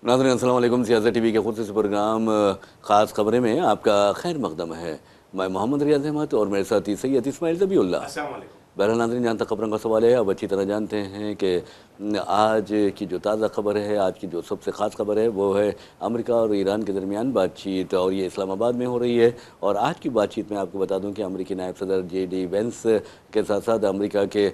नाज़रीन अस्सलाम वालेकुम। सियासत टीवी के खुद से प्रोग्राम ख़ास खबरें में आपका खैर मकदम है। मैं मोहम्मद रियाज अहमद और मेरे साथी सैयद इस्माइल ज़बीउल्लाह। अस्सलाम वालेकुम। बहरहाल नाज़रीन, जहाँ तक खबरों का सवाल है, अब अच्छी तरह जानते हैं कि आज की जो ताज़ा खबर है, आज की जो सबसे ख़ास खबर है, वो है अमेरिका और ईरान के दरमियान बातचीत, और ये इस्लामाबाद में हो रही है। और आज की बातचीत में आपको बता दूं कि अमेरिकी नायब सदर JD वेंस के साथ साथ अमेरिका के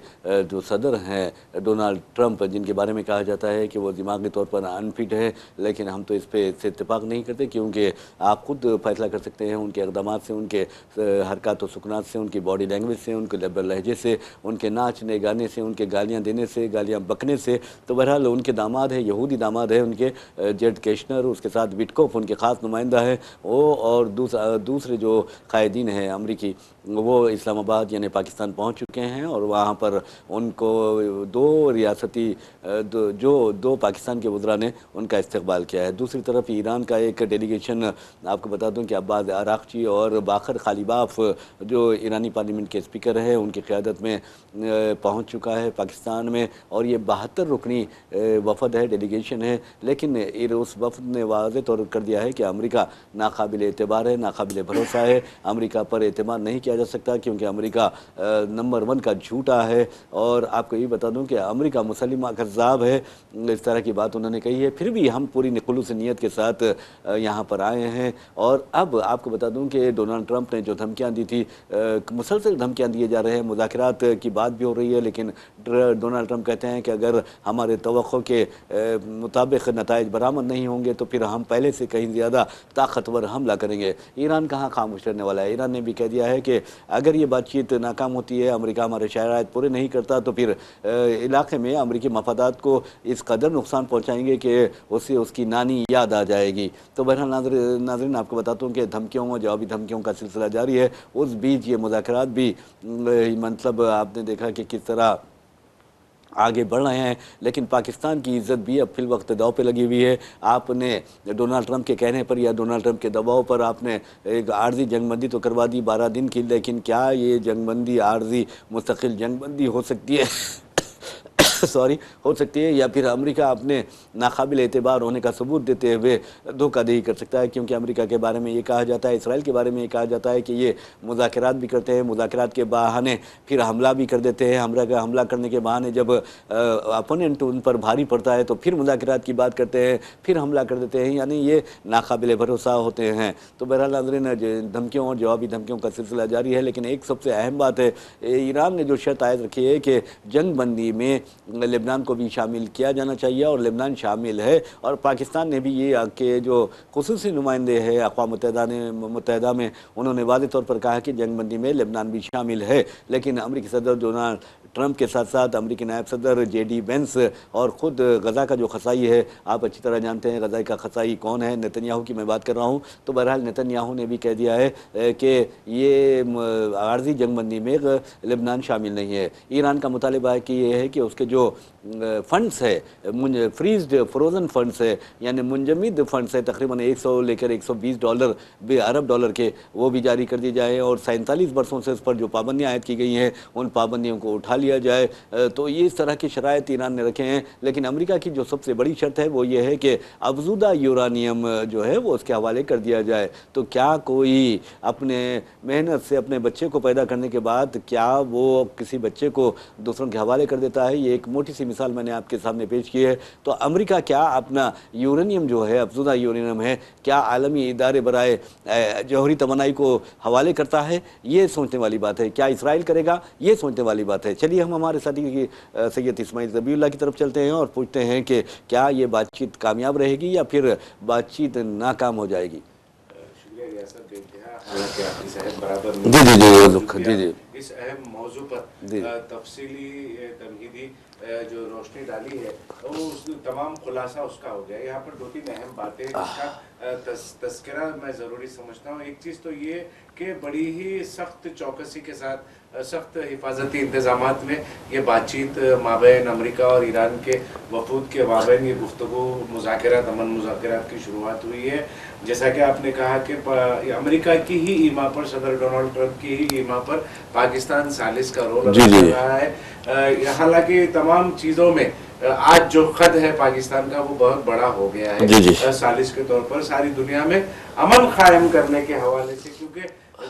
जो सदर हैं डोनाल्ड ट्रंप, जिनके बारे में कहा जाता है कि वो दिमागी तौर पर अनफिट है, लेकिन हम तो इस पर से इत्तेफाक नहीं करते, क्योंकि आप खुद फैसला कर सकते हैं उनके इक़दामात से, उनके हरकत व सुकनात से, उनकी बॉडी लैंग्वेज से, उनके लहजे से, उनके नाचने गाने से, उनके गालियाँ देने से, गालियाँ बकने से। तो बहरहाल उनके दामाद है, यहूदी दामाद है उनके, जेड केशनर, उसके साथ विटकोफ उनके ख़ास नुमाइंदा है वो, और दूसरे जो कायदीन हैं अमरीकी, वो इस्लामाबाद यानी पाकिस्तान पहुंच चुके हैं। और वहाँ पर उनको दो पाकिस्तान के वज़रा ने उनका इस्तकबाल किया है। दूसरी तरफ ईरान का एक डेलीगेशन, आपको बता दूं कि अब्बास आरागची और बाखर खालिबाफ, जो ईरानी पार्लियामेंट के स्पीकर हैं, उनकी क़यादत में पहुंच चुका है पाकिस्तान में। और ये 72 रुकनी वफद है, डेलीगेशन है, लेकिन उस वफद ने वाज़ेह तौर कर दिया है कि अमेरिका नाकाबिल एतबार है, नाकाबिल भरोसा है, अमेरिका पर एतमाद नहीं किया जा सकता, क्योंकि अमेरिका नंबर 1 का झूठा है। और आपको ये बता दूं कि अमेरिका मुसलिमा कज़्ज़ाब है, इस तरह की बात उन्होंने कही है। फिर भी हम पूरी खुलूस नीयत के साथ यहाँ पर आए हैं। और अब आपको बता दूं कि डोनाल्ड ट्रंप ने जो धमकियाँ दी थी, मुसलसल धमकियाँ दिए जा रहे हैं, मुज़ाकरात की बात भी हो रही है, लेकिन डोनाल्ड ट्रंप कहते हैं कि अगर हमारे तवक्को के मुताबिक नताइज बरामद नहीं होंगे तो फिर हम पहले से कहीं ज़्यादा ताकतवर हमला करेंगे। ईरान कहाँ खामोश रहने वाला है। ईरान ने भी कह दिया है कि अगर ये बातचीत नाकाम होती है, अमेरिका हमारे शराइत पूरे नहीं करता, तो फिर इलाके में अमेरिकी मफादात को इस कदर नुकसान पहुँचाएंगे कि उससे उसकी नानी याद आ जाएगी। तो बहरहाल नाज़रीन, आपको बताता हूँ कि धमकियों और जवाबी धमकियों का सिलसिला जारी है। उस बीच ये मुज़ाकरात भी मतलब आपने देखा कि किस तरह आगे बढ़ रहे हैं, लेकिन पाकिस्तान की इज़्ज़त भी अब फिल वक्त दाव पे लगी हुई है। आपने डोनाल्ड ट्रंप के कहने पर या डोनाल्ड ट्रंप के दबाव पर आपने एक आर्जी जंगबंदी तो करवा दी 12 दिन की, लेकिन क्या ये जंगबंदी आर्जी मुस्तकिल जंगबंदी हो सकती है? सॉरी, हो सकती है, या फिर अमेरिका अपने नाकाबिल एतबार होने का सबूत देते हुए धोखाधड़ी कर सकता है? क्योंकि अमेरिका के बारे में ये कहा जाता है, इसराइल के बारे में ये कहा जाता है कि ये मुज़ाकरात भी करते हैं, मुज़ाकरात के बहाने फिर हमला भी कर देते हैं, हमला करने के बहाने जब अपोनेंट उन पर भारी पड़ता है तो फिर मुज़ाकरात की बात करते हैं, फिर हमला कर देते हैं, यानी ये नाकाबिल भरोसा होते हैं। तो बहरहाल नाज़रीन, धमकियों और जवाबी धमकियों का सिलसिला जारी है, लेकिन एक सबसे अहम बात है, ईरान ने जो शर्त आयद रखी है कि जंगबंदी में लेबनान को भी शामिल किया जाना चाहिए, और लेबनान शामिल है। और पाकिस्तान ने भी ये कि जो खुसूसी नुमाइंदे हैं अक़वाम मुत्तहिदा में, उन्होंने वाज़ेह तौर पर कहा कि जंगबंदी में लेबनान भी शामिल है। लेकिन अमेरिकी सदर डोनाल्ड ट्रंप के साथ साथ अमेरिकी नायब सदर JD वेंस और ख़ुद गज़ा का जो खसाई है, आप अच्छी तरह जानते हैं गज़ा का खसाई कौन है, नेतन्याहू की मैं बात कर रहा हूँ। तो बहरहाल नेतन्याहू ने भी कह दिया है कि ये आर्जी जंगबंदी में लेबनान शामिल नहीं है। ईरान का मुतालिबा है कि ये है कि उसके जो फंड्स है, फ्रोज़न फंड्स है, यानी मुंजमद फंड्स है, तकरीबन 100 लेकर 120 अरब डॉलर के, वो भी जारी कर दिए जाए, और 47 वर्षों से उस पर जो पाबंदियाँ आयद की गई हैं उन पाबंदियों को उठा लिया जाए। तो ये इस तरह की शराइत ईरान ने रखे हैं। लेकिन अमेरिका की जो सबसे बड़ी शर्त है वो ये है कि अफज़ूदा यूरानियम जो है वो उसके हवाले कर दिया जाए। तो क्या कोई अपने मेहनत से अपने बच्चे को पैदा करने के बाद क्या वो किसी बच्चे को दूसरों के हवाले कर देता है? ये एक मोटी सी मिसाल मैंने आपके सामने पेश की है। तो अमेरिका क्या अपना यूरेनियम जो है, अफज़ूदा यूरेनियम है, क्या आलमी इदारे बराए जौहरी तवानाई को हवाले करता है? ये सोचने वाली बात है। क्या इसराइल करेगा? ये सोचने वाली बात है। चलिए हम हमारे साथी की सैयद इस्माइल ज़बीउल्लाह की तरफ चलते हैं और पूछते हैं कि क्या ये बातचीत कामयाब रहेगी या फिर बातचीत नाकाम हो जाएगी? शुक्रिया रियासत बेइंतहा, हालांकि आपकी सेहत बराबर जी जी जी जी जी इस अहम मौजू पर तफसीली तमहीदी जो रोशनी डाली है, वो उस तमाम खुलासा उसका हो गया। यहाँ पर 2-3 अहम बातें जिसका तस्करा मैं ज़रूरी समझता हूँ। एक चीज़ तो ये कि बड़ी ही सख्त चौकसी के साथ, सख्त हिफाजती इंतज़ामात में ये बातचीत माबैन अमेरिका और ईरान के वफूद के माबैन ये गुफ्तगू मुज़ाकरात, अमन मुज़ाकरात की शुरुआत हुई है। जैसा कि आपने कहा कि अमेरिका की ही ईमा पर, सदर डोनाल्ड ट्रंप की ही ईमा पर पाकिस्तान सालिस का रोल अदा कर रहा है। हालांकि तमाम चीज़ों में आज जो खद है पाकिस्तान का वो बहुत बड़ा हो गया है जी जी। सालिश के तौर पर सारी दुनिया में अमन कायम करने के हवाले से, क्योंकि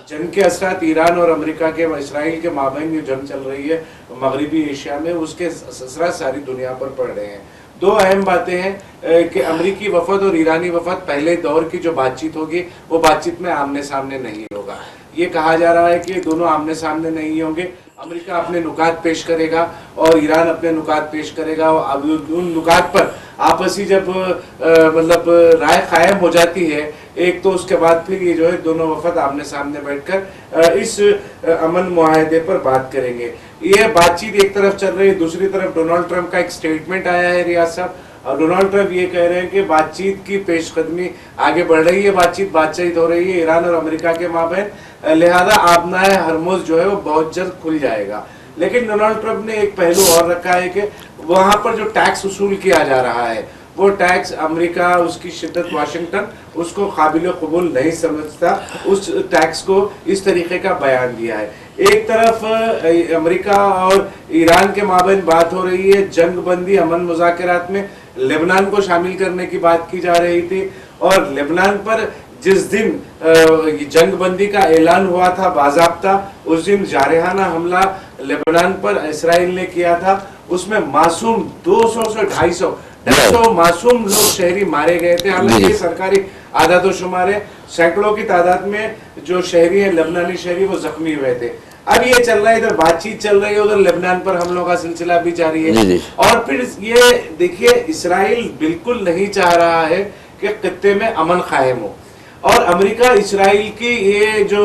जंग के असरात ईरान और अमेरिका के इसराइल के माबैन जो जंग चल रही है मगरबी एशिया में, उसके असरात सारी दुनिया पर पड़ रहे हैं। दो अहम बातें हैं कि अमेरिकी वफद और ईरानी वफद पहले दौर की जो बातचीत होगी वो बातचीत में आमने सामने नहीं होगा। ये कहा जा रहा है कि दोनों आमने सामने नहीं होंगे, अमेरिका अपने नुकात पेश करेगा और ईरान अपने नुकात पेश करेगा, और उन नुकात पर आपसी जब मतलब राय कायम हो जाती है एक, तो उसके बाद फिर ये जो है दोनों वफद आमने सामने बैठकर इस अमन मुआहदे पर बात करेंगे। ये बातचीत एक तरफ चल रही है, दूसरी तरफ डोनाल्ड ट्रंप का एक स्टेटमेंट आया है रियाज साहब, और डोनाल्ड ट्रंप ये कह रहे हैं कि बातचीत की पेशकदमी आगे बढ़ रही है, बातचीत हो रही है ईरान और अमेरिका के माबैन, लिहाजा आबनाए हरमुज जो है वो बहुत जल्द खुल जाएगा। लेकिन डोनाल्ड ट्रंप ने एक पहलू और रखा है कि वहां पर जो टैक्स वसूल किया जा रहा है वो टैक्स अमेरिका, उसकी शिद्दत वाशिंगटन उसको काबिल कबूल नहीं समझता, उस टैक्स को इस तरीके का बयान दिया है। एक तरफ अमेरिका और ईरान के माबैन बात हो रही है जंग बंदी अमन मुज़ाकरात में, लेबनान को शामिल करने की बात की जा रही थी, और लेबनान पर जिस दिन जंग बंदी का ऐलान हुआ था बाज़ाब्ता, उस दिन जारहाना हमला लेबनान पर इसराइल ने किया था, उसमें मासूम 200 से 250 मासूम लोग शहरी मारे गए थे। हालांकि ये सरकारी आदाद शुमार है, सैकड़ों की तादाद में जो शहरी हैं लेबनानी शहरी वो जख्मी हुए थे। अब ये चल रहा है, इधर बातचीत चल रही है, उधर लेबनान पर हमलों का सिलसिला भी जारी है, और फिर ये देखिए इसराइल बिल्कुल नहीं चाह रहा है कि खित्ते में अमन कायम हो, और अमेरिका इसराइल की ये जो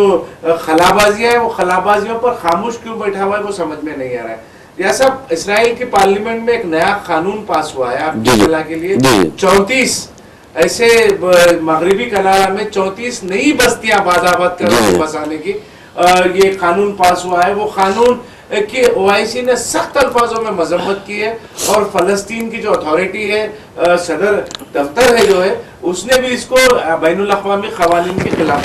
खलाबाजियां है वो खलाबाजियों पर खामोश क्यों बैठा हुआ है वो समझ में नहीं आ रहा है। जैसा इसराइल की पार्लियामेंट में एक नया कानून पास हुआ है आपकी सलाह के लिए, 34 ऐसे मगरबी कनारा में 34 नई बस्तियां बाज़ाबाद करके बसाने की ये कानून पास हुआ है। वो कानून कि ओआईसी ने सख्त अल्फाजों में मजम्मत की है, और फलस्तीन की जो अथॉरिटी है, सदर दफ्तर है जो है, उसने भी इसको बैनुल अक़वामी क़वानीन के खिलाफ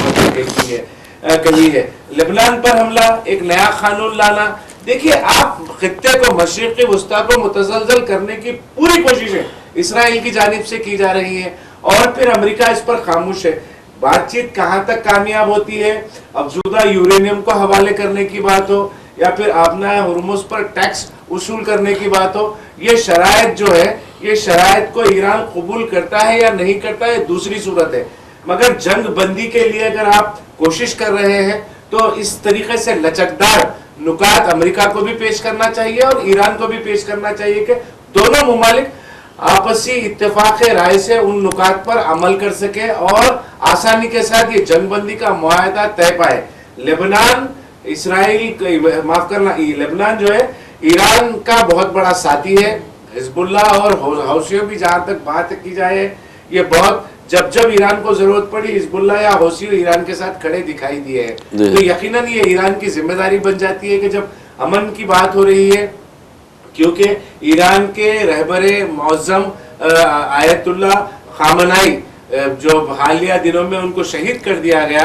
कही है। लेबनान पर हमला, एक नया कानून लाना, देखिए आप खित्ते को मशरिक़ी वस्ता को मुतज़लज़ल करने की पूरी कोशिशें इसराइल की जानिब से की जा रही है, और फिर अमेरिका इस पर खामोश है। बातचीत कहाँ तक कामयाब होती है, अफज़ूदा यूरेनियम को हवाले करने की बात हो या फिर आबनाए हुर्मुज़ पर टैक्स वसूल करने की बात हो, ये शराइत जो है, ये शराइत को ईरान कबूल करता है या नहीं करता है दूसरी सूरत है, मगर जंग बंदी के लिए अगर आप कोशिश कर रहे हैं तो इस तरीके से लचकदार नुकात अमेरिका को भी पेश करना चाहिए और ईरान को भी पेश करना चाहिए कि दोनों मुमालिक आपसी इत्तेफाक राय से उन नुकात पर अमल कर सके और आसानी के साथ ये जंगबंदी का मुआहदा तय पाए। लेबनान इसराइल माफ करना, लेबनान जो है ईरान का बहुत बड़ा साथी है, हिजबुल्ला और हौसियों की जहां तक बात की जाए, ये बहुत जब जब ईरान को जरूरत पड़ी हिजबुल्ला या हौसी ईरान के साथ खड़े दिखाई दिए हैं। तो यकीनन ये ईरान की जिम्मेदारी बन जाती है कि जब अमन की बात हो रही है, क्योंकि ईरान के रहबरे मौज़म आयतुल्ला खामनाई जो हालिया दिनों में उनको शहीद कर दिया गया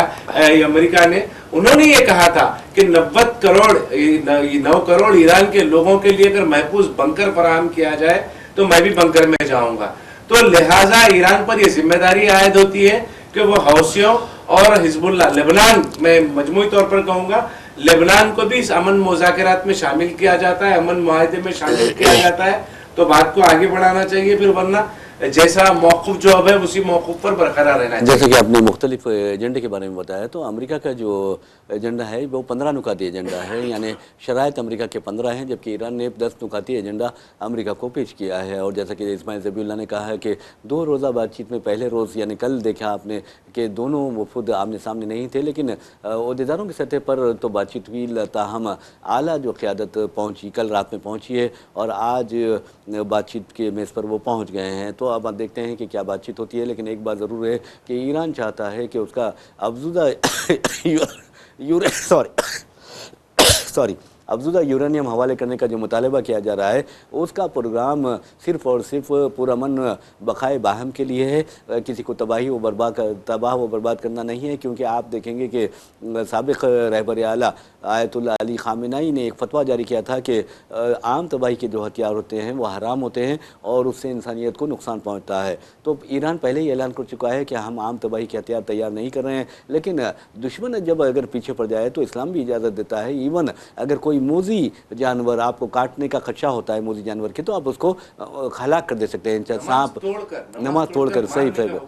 अमेरिका ने, उन्होंने ये कहा था कि 9 करोड़ ईरान के लोगों के लिए अगर महफूज बंकर फराहम किया जाए तो मैं भी बंकर में जाऊंगा। तो लिहाजा ईरान पर यह जिम्मेदारी आयद होती है कि वो हौसियों और हिजबुल्ला, लेबनान में मजमूई तौर पर कहूंगा, लेबनान को भी इस अमन मुज़ाकरात में शामिल किया जाता है, अमन मुआहदे में शामिल किया जाता है, तो बात को आगे बढ़ाना चाहिए, फिर वरना जैसा मौक़िफ़ जो अब है उसी मौक़िफ़ पर बरकरार रहना चाहिए। जैसे कि आपने मुख्तलिफ एजेंडे के बारे में बताया, तो अमेरिका का जो एजेंडा है वो 15 नुकाती एजेंडा है, यानी शराइत अमेरिका के 15 हैं, जबकि ईरान ने 10 नुकाती एजेंडा अमेरिका को पेश किया है। और जैसा कि इस्माइल ज़बीहुल्लाह ने कहा है कि 2 रोज़ा बातचीत में पहले रोज़ यानी कल देखा आपने कि दोनों वफूद आमने सामने नहीं थे, लेकिन अहदेदारों की सतह पर तो बातचीत हुई, ताहम आला जो क़यादत पहुँची कल रात में पहुँची है और आज बातचीत के मेज़ पर वो पहुँच गए हैं। तो अब आप देखते हैं कि क्या बातचीत होती है, लेकिन एक बात ज़रूर है कि ईरान चाहता है कि उसका अफज़ूदा अफजुदा यूरेनियम हवाले करने का जो मुतालबा किया जा रहा है, उसका प्रोग्राम सिर्फ़ और सिर्फ पुरअमन बक़ाए बाहम के लिए है, किसी को तबाह व बर्बाद करना नहीं है। क्योंकि आप देखेंगे कि साबिक़ रहबर आला आयतुल्लाह अली ख़ामेनी ने एक फ़तवा जारी किया था कि आम तबाही के जो हथियार होते हैं वो हराम होते हैं और उससे इंसानियत को नुकसान पहुंचता है। तो ईरान पहले ही ऐलान कर चुका है कि हम आम तबाही के हथियार तैयार नहीं कर रहे हैं, लेकिन दुश्मन जब अगर पीछे पड़ जाए तो इस्लाम भी इजाज़त देता है, इवन अगर कोई मूजी जानवर आपको काटने का खदशा होता है मूजी जानवर के, तो आप उसको हलाक कर दे सकते हैं। सांप नमाज तोड़कर, सही है,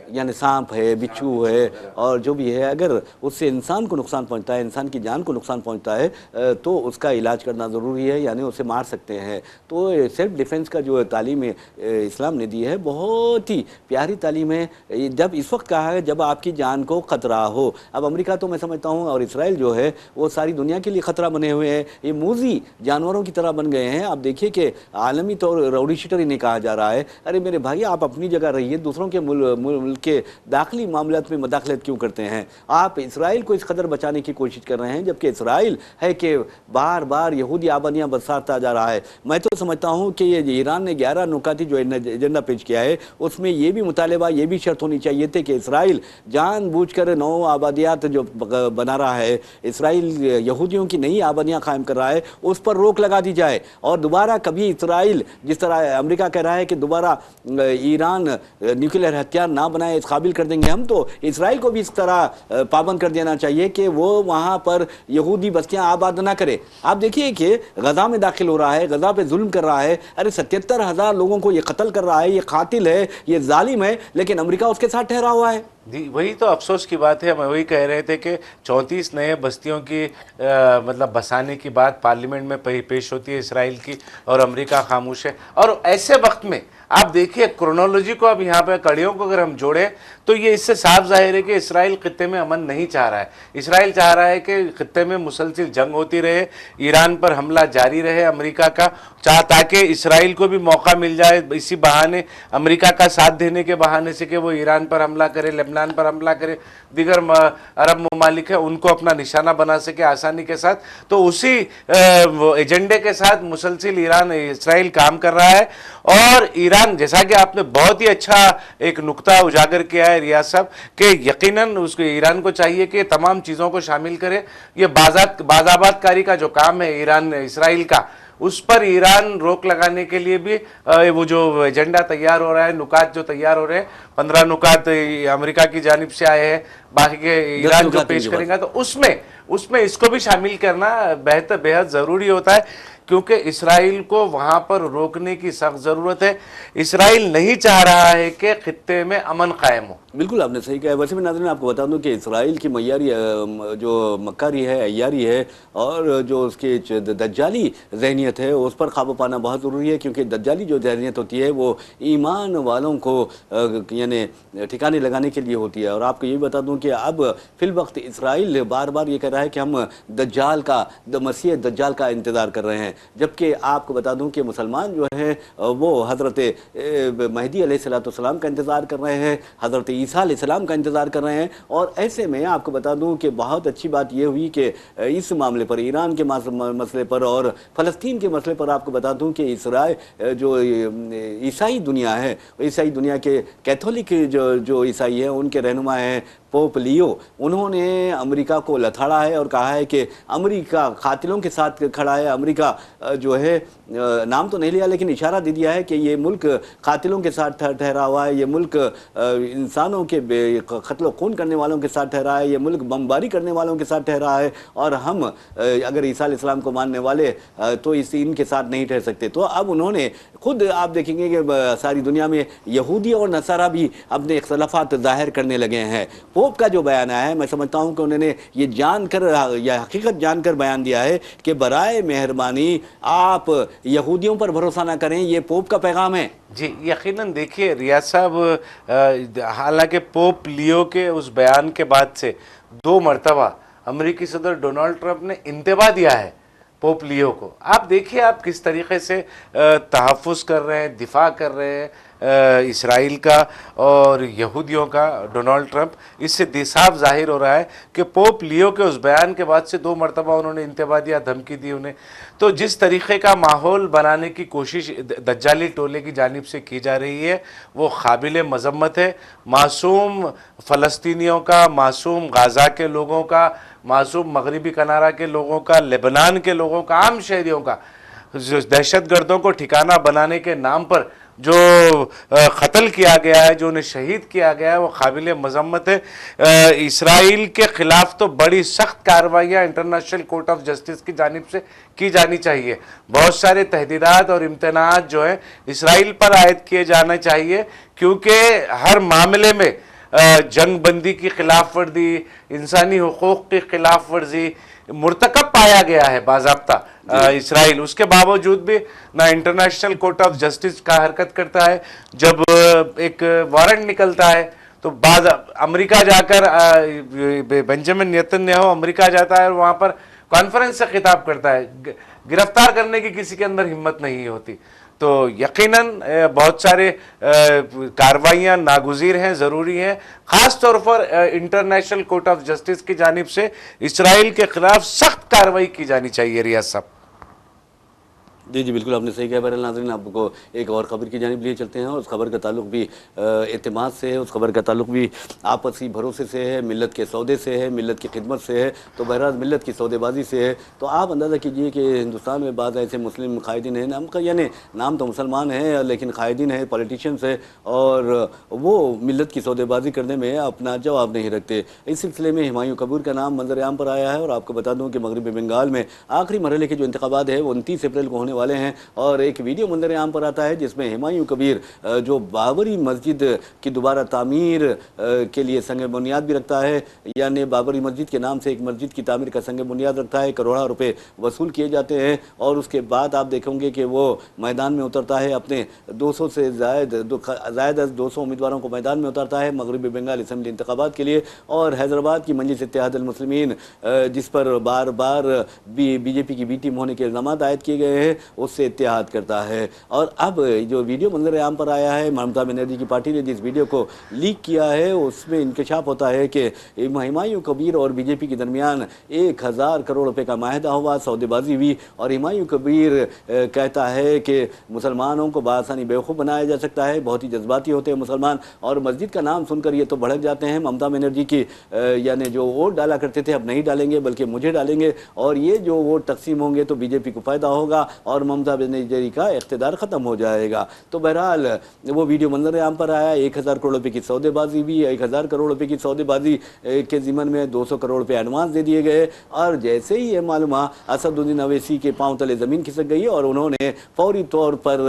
यानी सांप है, बिच्छू है और जो भी है, अगर उससे इंसान को नुकसान पहुंचता है, इंसान की जान को नुकसान पहुंचता है तो उसका इलाज करना ज़रूरी है, यानी उसे मार सकते हैं। तो सेल्फ डिफेंस का जो तालीम इस्लाम ने दी है बहुत ही प्यारी तालीम है। जब इस वक्त कहा है जब आपकी जान को ख़तरा हो। अब अमेरिका तो मैं समझता हूँ और इसराइल जो है वो सारी दुनिया के लिए ख़तरा बने हुए हैं, ये मूजी जानवरों की तरह बन गए हैं। आप देखिए कि आलमी तौर राउडी शीटर इन्हें कहा जा रहा है। अरे मेरे भाई, आप अपनी जगह रहिए, दूसरों के मुल्क के दाखिली मामलात में मदाखलत क्यों करते हैं? आप इसराइल को इस कदर बचाने की कोशिश कर रहे हैं, जबकि इसराइल है कि बार बार यहूदी आबादियाँ बरसाता जा रहा है। मैं तो समझता हूँ कि ये ईरान ने 11 नुकाती जो एजेंडा पेश किया है उसमें ये भी मुतालबा, ये भी शर्त होनी चाहिए थे कि इसराइल जानबूझकर नौ आबादियात जो बना रहा है, इसराइल यहूदियों की नई आबादियाँ कायम कर रहा है, उस पर रोक लगा दी जाए और दोबारा कभी इसराइल, जिस तरह अमेरिका कह रहा है कि दोबारा ईरान न्यूक्लियर हथियार ना बनाए, इस काबिल कर देंगे हम, तो इसराइल को भी इस तरह पाबंद कर देना चाहिए कि वो वहाँ पर यहूदी बस्तियाँ आबाद ना करे। आप देखिए कि गजा में दाखिल हो रहा है, गजा पे जुल्म कर रहा है, अरे 77,000 लोगों को ये कत्ल कर रहा है, ये कातिल है, ये जालिम है, लेकिन अमेरिका उसके साथ ठहरा हुआ है। जी, वही तो अफसोस की बात है। हम वही कह रहे थे कि 34 नए बस्तियों की मतलब बसाने की बात पार्लियामेंट में पेश होती है इसराइल की, और अमेरिका खामोश है। और ऐसे वक्त में आप देखिए क्रोनोलॉजी को, अब यहाँ पे कड़ियों को अगर हम जोड़ें तो ये इससे साफ जाहिर है कि इसराइल खित्ते में अमन नहीं चाह रहा है। इसराइल चाह रहा है कि खित्ते में मुसलसिल जंग होती रहे, ईरान पर हमला जारी रहे अमेरिका का, ताकि इसराइल को भी मौका मिल जाए इसी बहाने, अमेरिका का साथ देने के बहाने से, कि वो ईरान पर हमला करे, लेबनान पर हमला करे, दीगर अरब ममालिक है उनको अपना निशाना बना सके आसानी के साथ। तो उसी एजेंडे के साथ मुसलसिल इसराइल काम कर रहा है। और ईरान, जैसा कि आपने बहुत ही अच्छा एक नुक्ता उजागर किया है रियाज साहब, कि यकीनन उसको ईरान को चाहिए कि तमाम चीज़ों को शामिल करे। ये बाज़ाबातकारी का जो काम है ईरान इसराइल का, उस पर ईरान रोक लगाने के लिए भी वो जो एजेंडा तैयार हो रहा है, नुकात जो तैयार हो रहे हैं, 15 नुकात अमेरिका की जानिब से आए हैं, बाकी के ईरान जो पेश करेगा, तो उसमें इसको भी शामिल करना बेहद ज़रूरी होता है, क्योंकि इसराइल को वहां पर रोकने की सख्त ज़रूरत है। इसराइल नहीं चाह रहा है कि खित्ते में अमन कायम हो। बिल्कुल आपने सही कहा। वैसे भी नाज़रीन आपको बता दूं कि इसराइल की मय्यारी जो मक्कारी है, अय्यारी है, और जो उसकी दज्जाली जहनीत है उस पर काबू पाना बहुत ज़रूरी है। क्योंकि दज्जाली जो जहनीत होती है वो ईमान वालों को यानी ठिकाने लगाने के लिए होती है। और आपको ये बता दूं कि अब फिलवक्त इसराइल बार बार ये कह रहा है कि हम दज्जाल का, मसीह दज्जाल का इंतज़ार कर रहे हैं, जबकि आपको बता दूं कि मुसलमान जो हैं वो हज़रत महदी अलैहिस्सलाम का इंतज़ार कर रहे हैं, हज़रत ईसा अलैहिस्सलाम का इंतज़ार कर रहे हैं। और ऐसे में आपको बता दूं कि बहुत अच्छी बात यह हुई कि इस मामले पर, ईरान के मसले पर और फ़लस्तीन के मसले पर, आपको बता दूं कि इसराइल जो ईसाई दुनिया है, ईसाई दुनिया के कैथोलिक जो ईसाई हैं उनके रहनुमा हैं पोप लियो, उन्होंने अमेरिका को लथाड़ा है और कहा है कि अमेरिका कातिलों के साथ खड़ा है। अमेरिका जो है, नाम तो नहीं लिया लेकिन इशारा दे दिया है कि ये मुल्क कातिलों के साथ ठहरा हुआ है, ये मुल्क इंसानों के कत्ल खून करने वालों के साथ ठहरा है, ये मुल्क बमबारी करने वालों के साथ ठहरा है, और हम अगर ईसा अलैहिस्सलाम को मानने वाले तो इनके साथ नहीं ठहर सकते। तो अब उन्होंने खुद, आप देखेंगे कि सारी दुनिया में यहूदी और नसारा भी अपने इख्तलाफात ज़ाहिर करने लगे हैं। पोप का जो बयान आया है, मैं समझता हूँ कि उन्होंने ये जानकर या हकीकत जानकर बयान दिया है कि बराए मेहरबानी आप यहूदियों पर भरोसा ना करें, ये पोप का पैगाम है। जी, यकीनन देखिए रियाज साहब, हालांकि पोप लियो के उस बयान के बाद से 2 मरतबा अमेरिकी सदर डोनाल्ड ट्रंप ने इंतबा दिया है पोप लियो को। आप देखिए आप किस तरीके से तहफ़्फ़ुज़ कर रहे हैं, दिफा कर रहे हैं इसराइल का और यहूदियों का, डोनाल्ड ट्रंप, इससे साफ जाहिर हो रहा है कि पोप लियो के उस बयान के बाद से 2 मरतबा उन्होंने इंतबा दिया, धमकी दी उन्हें। तो जिस तरीके का माहौल बनाने की कोशिश दज्जाली टोले की जानिब से की जा रही है वो काबिल मजम्मत है। मासूम फ़लस्तीनियों का, मासूम गाज़ा के लोगों का, मासूम मगरिबी किनारा के लोगों का, लेबनान के लोगों का, आम शहरियों का जो दहशतगर्दों को ठिकाना बनाने के नाम पर जो कत्ल किया गया है, जो उन्हें शहीद किया गया है, वो काबिल मजम्मत है। इसराइल के ख़िलाफ़ तो बड़ी सख्त कार्रवाइयाँ इंटरनेशनल कोर्ट ऑफ जस्टिस की जानिब से की जानी चाहिए। बहुत सारे तहदीदात और इम्तनाअत जो हैं इसराइल पर आयद किए जाने चाहिए, क्योंकि हर मामले में जंगबंदी की खिलाफ वर्जी, इंसानी हुकूक की खिलाफ वर्जी मुर्तकब पाया गया है बाज़ाब्ता इसराइल। उसके बावजूद भी ना इंटरनेशनल कोर्ट ऑफ जस्टिस का हरकत करता है। जब एक वारंट निकलता है तो बाद अमेरिका जाकर बेंजामिन नेतन्याहू अमेरिका जाता है और वहाँ पर कॉन्फ्रेंस से खिताब करता है, गिरफ्तार करने की किसी के अंदर हिम्मत नहीं होती। तो यकीनन बहुत सारे कार्रवाइयाँ नागुज़ीर हैं, ज़रूरी हैं। ख़ास तौर पर इंटरनेशनल कोर्ट ऑफ जस्टिस की जानिब से इसराइल के ख़िलाफ़ सख्त कार्रवाई की जानी चाहिए। रियाज साहब। जी जी बिल्कुल, आपने सही कहा। बहरहाल नाज़रीन, आपको एक और ख़बर की जानिब लिए चलते हैं और उस खबर का ताल्लुक भी एतमाद से है, उस खबर का ताल्लुक भी आपसी भरोसे से है, मिल्लत के सौदे से है, मिल्लत की खिदमत से है। तो बहरहाल मिल्लत की सौदेबाजी से है। तो आप अंदाज़ा कीजिए कि हिंदुस्तान में बाद ऐसे मुस्लिम कायदीन हैं, नाम का यानी नाम तो मुसलमान हैं लेकिन कायदीन है, पॉलिटिशियंस है, और वो मिल्लत की सौदेबाजी करने में अपना जवाब नहीं रखते। इस सिलसिले में हुमायूं कबीर का नाम मंजर आम पर आया है और आपको बता दूँ कि मगरबी बंगाल में आखिरी मरहले के जो इंतखाबात है वो 29 अप्रैल को होने वाले हैं। और एक वीडियो मंजर आम पर आता है जिसमें हुमायूं कबीर जो बाबरी मस्जिद की दोबारा तामीर के लिए संग बुनियाद भी रखता है, यानी बाबरी मस्जिद के नाम से एक मस्जिद की तामीर का संग बुनियाद रखता है, करोड़ों रुपए वसूल किए जाते हैं। और उसके बाद आप देखेंगे कि वो मैदान में उतरता है, अपने 200 से ज़ायद 200 उम्मीदवारों को मैदान में उतारता है मगरबी बंगाल असम्बली इंतखाबात के लिए। और हैदराबाद की मजलिस इत्तेहाद अल मुस्लिमीन जिस पर बार बार बीजेपी की बी टीम होने के इल्ज़ाम आयद किए गए हैं, उससे इत्तेहाद करता है। और अब जो वीडियो मंजर आम पर आया है, ममता बनर्जी की पार्टी ने जिस वीडियो को लीक किया है उसमें इंकशाफ होता है कि हुमायूं कबीर और बीजेपी के दरमियान 1000 करोड़ रुपए का माहिदा हुआ, सौदेबाजी हुई। और हुमायूं कबीर कहता है कि मुसलमानों को बआसानी बेवकूफ़ बनाया जा सकता है, बहुत ही जज्बाती होते हैं मुसलमान, और मस्जिद का नाम सुनकर ये तो भड़क जाते हैं। ममता बनर्जी की यानी जो वोट डाला करते थे अब नहीं डालेंगे बल्कि मुझे डालेंगे, और ये जो वोट तकसीम होंगे तो बीजेपी को फ़ायदा होगा और ममता बनर्जी का इख्तिदार ख़त्म हो जाएगा। तो बहरहाल वो वीडियो मंजर आम पर आया। 1000 करोड़ रुपए की सौदेबाजी भी, 1000 करोड़ रुपए की सौदेबाजी के ज़िमन में 200 करोड़ रुपए एडवांस दे दिए गए। और जैसे ही ये मालूम असदुद्दीन अवैसी के पांव तले ज़मीन खिसक गई और उन्होंने फौरी तौर पर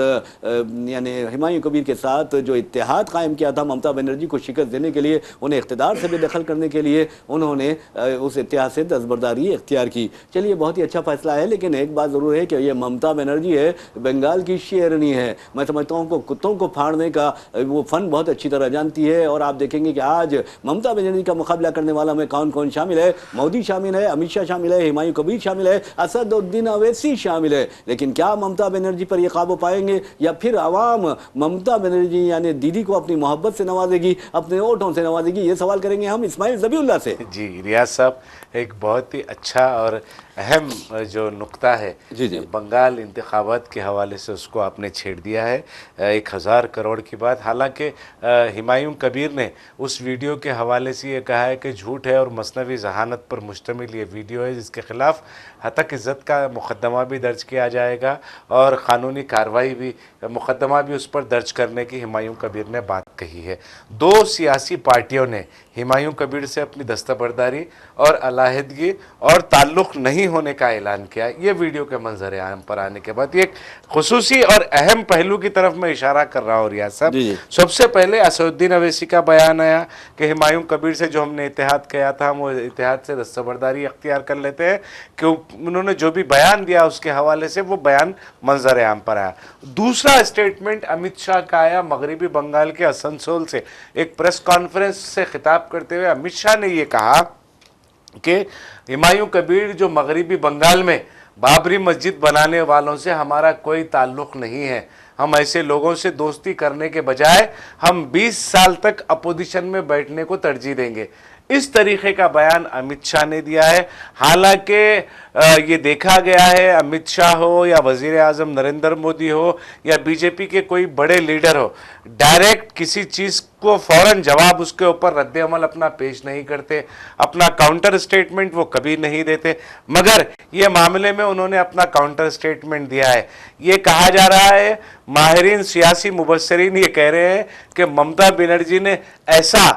यानी हुमायूं कबीर के साथ जो इत्तेहाद कायम किया था ममता बनर्जी को शिकस्त देने के लिए, उन्हें इख्तिदार से बेदखल करने के लिए, उन्होंने उस इत्तेहाद से दस्तबरदारी इख्तियार की। चलिए, बहुत ही अच्छा फैसला है, लेकिन एक बात ज़रूर है कि ये ममता बनर्जी है, बंगाल की शेरनी है। मैं समझता हूँ कुत्तों को फाड़ने का वो फन बहुत अच्छी तरह जानती है। और आप देखेंगे कि आज ममता बनर्जी का मुकाबला करने वाला में कौन कौन शामिल है। मोदी शामिल है, अमित शाह शामिल है, हुमायूं कबीर शामिल है, असदुद्दीन अवैसी शामिल है। लेकिन क्या ममता बनर्जी पर ये काबू पाएंगे या फिर आवाम ममता बनर्जी यानी दीदी को अपनी मोहब्बत से नवाजेगी, अपने वोटों से नवाजेगी? ये सवाल करेंगे हम इस्माइल ज़बीउल्लाह से। जी रियाज साहब, एक बहुत ही अच्छा और अहम जो नुक्ता है जी जी बंगाल इंतखाबात के हवाले से उसको आपने छेड़ दिया है। 1000 करोड़ की बात, हालांकि हुमायूं कबीर ने उस वीडियो के हवाले से ये कहा है कि झूठ है और मसनवी जहानत पर मुश्तमिल ये वीडियो है, जिसके ख़िलाफ़ हतक इज़्ज़त का मुकदमा भी दर्ज किया जाएगा और क़ानूनी कार्रवाई भी, मुकदमा भी उस पर दर्ज करने की हुमायूं कबीर ने बात कही है। 2 सियासी पार्टियों ने हुमायूं कबीर से अपनी दस्तबरदारी और अलहदगी और ताल्लुक़ नहीं होने का ऐलान किया। ये वीडियो के मंजर आम पर आने के बाद ये एक खुसूसी और अहम पहलू की तरफ मैं इशारा कर रहा हूँ रियाज साहब। सबसे पहले असदुद्दीन अवैसी का बयान आया कि हुमायूं कबीर से जो हमने इत्तेहाद किया था हम वो इत्तेहाद से दस्तबरदारी अख्तियार कर लेते हैं, क्यों उन्होंने जो भी बयान दिया उसके हवाले से वो बयान मंजर आम पर आया। दूसरा स्टेटमेंट अमित शाह का आया मगरबी बंगाल के असनसोल से। एक प्रेस कॉन्फ्रेंस से खिताब करते हुए अमित शाह ने ये कहा कि हुमायूं कबीर जो मगरबी बंगाल में बाबरी मस्जिद बनाने वालों से हमारा कोई ताल्लुक़ नहीं है, हम ऐसे लोगों से दोस्ती करने के बजाय हम 20 साल तक अपोजिशन में बैठने को तरजीह देंगे। इस तरीके का बयान अमित शाह ने दिया है। हालांकि ये देखा गया है, अमित शाह हो या वजीर आजम नरेंद्र मोदी हो या बीजेपी के कोई बड़े लीडर हो, डायरेक्ट किसी चीज को फौरन जवाब उसके ऊपर रद्द अमल अपना पेश नहीं करते, अपना काउंटर स्टेटमेंट वो कभी नहीं देते। मगर ये मामले में उन्होंने अपना काउंटर स्टेटमेंट दिया है। ये कहा जा रहा है, माहिरीन सियासी मुबस्सरीन ये कह रहे हैं कि ममता बनर्जी ने ऐसा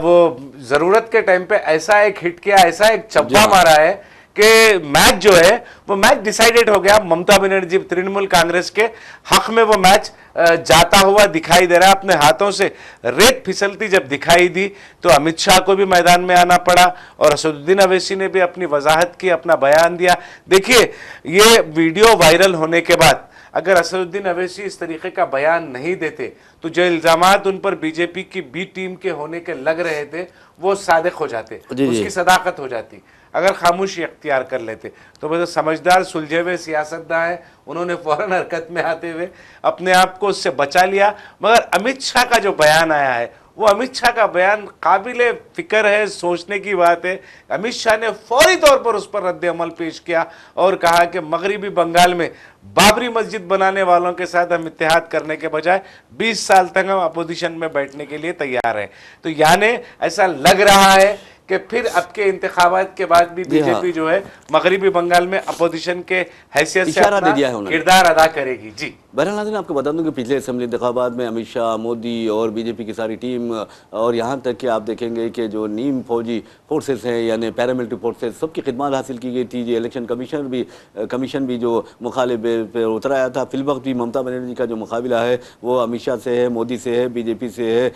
वो जरूरत के टाइम पे ऐसा एक हिट किया, ऐसा एक चप्पा मारा है कि मैच जो है वो मैच डिसाइडेड हो गया। ममता बनर्जी तृणमूल कांग्रेस के हक में वो मैच जाता हुआ दिखाई दे रहा है। अपने हाथों से रेत फिसलती जब दिखाई दी तो अमित शाह को भी मैदान में आना पड़ा और असदुद्दीन अवैसी ने भी अपनी वजाहत की, अपना बयान दिया। देखिए, ये वीडियो वायरल होने के बाद अगर असदुद्दीन अवैसी इस तरीके का बयान नहीं देते तो जो इल्जामात उन पर बीजेपी की बी टीम के होने के लग रहे थे वो सादिक हो जाते, उसकी सदाकत हो जाती। अगर खामोशी अख्तियार कर लेते तो बस समझदार सुलझे हुए सियासतदान हैं, उन्होंने फौरन हरकत में आते हुए अपने आप को उससे बचा लिया। मगर अमित शाह का जो बयान आया है वो अमित शाह का बयान काबिले फिक्र है, सोचने की बात है। अमित शाह ने फौरी तौर पर उस पर रद्द अमल पेश किया और कहा कि मगरिबी बंगाल में बाबरी मस्जिद बनाने वालों के साथ हम इत्तेहाद करने के बजाय 20 साल तक हम अपोजिशन में बैठने के लिए तैयार हैं। तो यानी ऐसा लग रहा है कि फिर अब के इंतखाबात के बाद भी बीजेपी जो है मगरिबी बंगाल में अपोजिशन के हैसियत से अपना किरदार अदा करेगी। जी, बहरहाल नाज़रीन, आपको बता दूं कि पिछले असेंबली इंतखाबात में अमित शाह, मोदी और बीजेपी की सारी टीम और यहाँ तक कि आप देखेंगे कि जो नीम फौजी फोर्सेस हैं यानी पैरामिलिट्री फोर्सेस, सबकी खिदमत हासिल की गई थी। जो इलेक्शन कमीशन भी जो मुखालिबे पर उतर आया था। फिलवक्त भी ममता बनर्जी का जो मुकाबला है वो अमित शाह से है, मोदी से है, बीजेपी से है,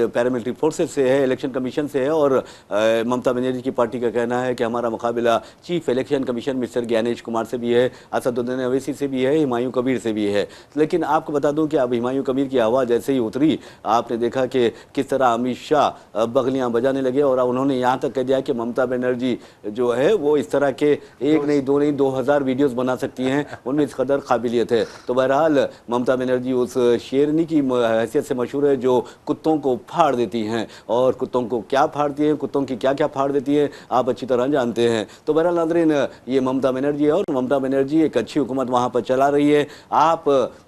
पैरामिलिट्री फोर्सेस से है, इलेक्शन कमीशन से है। और ममता बनर्जी की पार्टी का कहना है कि हमारा मुकाबला chief election commission mister Gyanesh Kumar से भी है, असदुद्दीन अवैसी से भी है, हुमायूं कबीर से भी है। लेकिन आपको बता दूं कि अब हुमायूं कबीर की हवा जैसे ही उतरी, आपने देखा कि किस तरह अमित शाह बगलियां बजाने लगे और उन्होंने यहाँ तक कह दिया कि ममता बनर्जी जो है वो इस तरह के एक नहीं, दो नहीं, 2000 वीडियोस बना सकती हैं, उनमें इस कदर काबिलियत है। तो बहरहाल ममता बनर्जी उस शेरनी की हैसियत से मशहूर है जो कुत्तों को फाड़ देती हैं। और कुत्तों को क्या फाड़ती हैं, कुत्तों की क्या क्या फाड़ देती है, आप अच्छी तरह जानते हैं। तो बहरहाल नाज़रीन, ये ममता बनर्जी है और ममता बनर्जी एक अच्छी हुकूमत वहाँ पर चला रही है। आप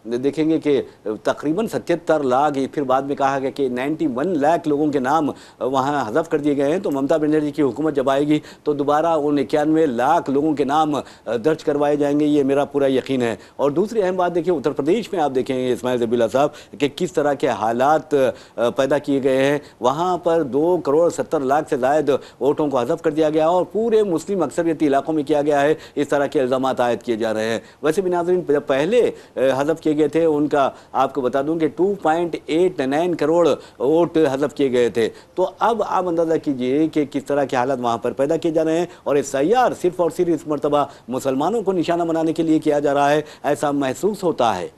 देखेंगे कि तकरीबन 77 लाख, फिर बाद में कहा गया कि 91 लाख लोगों के नाम वहाँ हज़फ कर दिए गए हैं। तो ममता बनर्जी की हुकूमत जब आएगी तो दोबारा उन 91 लाख लोगों के नाम दर्ज करवाए जाएंगे, ये मेरा पूरा यकीन है। और दूसरी अहम बात देखिए, उत्तर प्रदेश में आप देखेंगे इस्माइल ज़बीउल्लाह साहब कि किस तरह के हालात पैदा किए गए हैं। वहाँ पर 2 करोड़ 70 लाख से ज़ायद वोटों को हज़फ कर दिया गया और पूरे मुस्लिम अक्सरियती इलाकों में किया गया है। इस तरह के इल्ज़ाम आयद किए जा रहे हैं। वैसे भी नाज़रीन, जब पहले हज़फ किए गए थे उनका आपको बता दूं कि 2.89 करोड़ वोट हज़फ किए गए थे। तो अब आप अंदाज़ा कीजिए कि किस तरह के हालात वहाँ पर पैदा किए जा रहे हैं। और SIR सिर्फ और सिर्फ इस मरतबा मुसलमानों को निशाना बनाने के लिए किया जा रहा है, ऐसा महसूस होता है।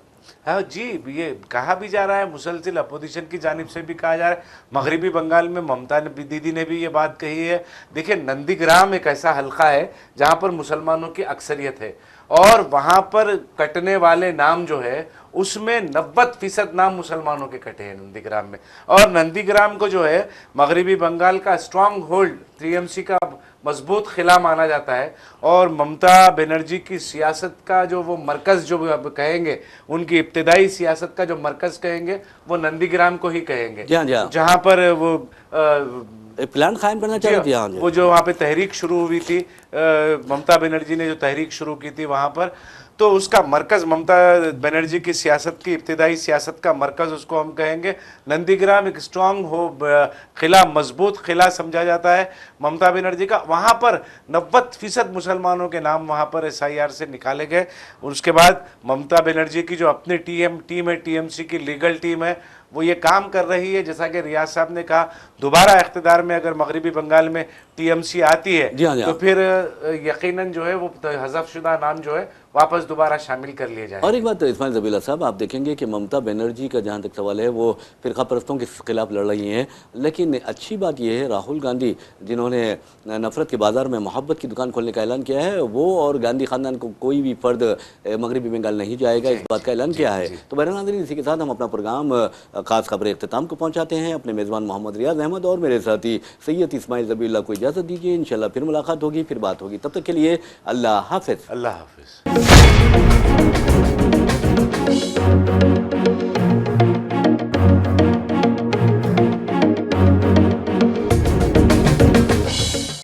हाँ जी, ये कहा भी जा रहा है, मुसलसिल अपोजिशन की जानिब से भी कहा जा रहा है। मगरिबी बंगाल में ममता दीदी ने भी ये बात कही है। देखिए, नंदीग्राम एक ऐसा हल्का है जहाँ पर मुसलमानों की अक्सरियत है और वहाँ पर कटने वाले नाम जो है उसमें 90% नाम मुसलमानों के कटे हैं नंदीग्राम में। और नंदीग्राम को जो है मगरिबी बंगाल का स्ट्रांग होल्ड, TMC का मजबूत खिला माना जाता है। और ममता बनर्जी की सियासत का जो वो मरकज़ जो अब कहेंगे, उनकी इब्तदाई सियासत का जो मरकज़ कहेंगे वो नंदीग्राम को ही कहेंगे, जहाँ पर वो प्लान कायम करना चाहिए थी। वो जो वहाँ पे तहरीक शुरू हुई थी, ममता बनर्जी ने जो तहरीक शुरू की थी वहाँ पर, तो उसका मरकज़ ममता बनर्जी की सियासत की इब्तिदाई सियासत का मरकज़ उसको हम कहेंगे। नंदीग्राम एक स्ट्रॉन्ग हो किला, मजबूत किला समझा जाता है ममता बनर्जी का। वहाँ पर 90% मुसलमानों के नाम वहाँ पर SIR से निकाले गए। उसके बाद ममता बनर्जी की जो अपनी टीम है, TMC की लीगल टीम है, वो ये काम कर रही है। जैसा कि रियाज साहब ने कहा, दोबारा इख्तिदार में अगर मगरिबी बंगाल में TMC आती है तो फिर यकीनन जो है वो हज़फ शुदा नाम जो है वापस दोबारा शामिल कर लिए जाए। और एक बात इस्माइल ज़बीला साहब, आप देखेंगे कि ममता बनर्जी का जहाँ तक सवाल है वो फ़िरका परस्तों के खिलाफ लड़ रही हैं, लेकिन अच्छी बात यह है राहुल गांधी जिन्होंने नफ़रत के बाज़ार में मोहब्बत की दुकान खोलने का ऐलान किया है, वो और गांधी ख़ानदान को कोई भी फ़र्द मगरबी बंगाल नहीं जाएगा, इस बात का ऐलान किया है। तो बहरहाल नाज़रीन, इसी के साथ हम अपना प्रोग्राम ख़ास खबर इख्तिताम को पहुँचाते हैं। अपने मेज़बान मोहम्मद रियाज़ अहमद और मेरे साथी सैयद इस्माइल ज़बीला को इजाज़त दीजिए। इंशाअल्लाह फिर मुलाकात होगी, फिर बात होगी। तब तक के लिए अल्लाह हाफ़िज़। अल्लाह हाफ़िज़।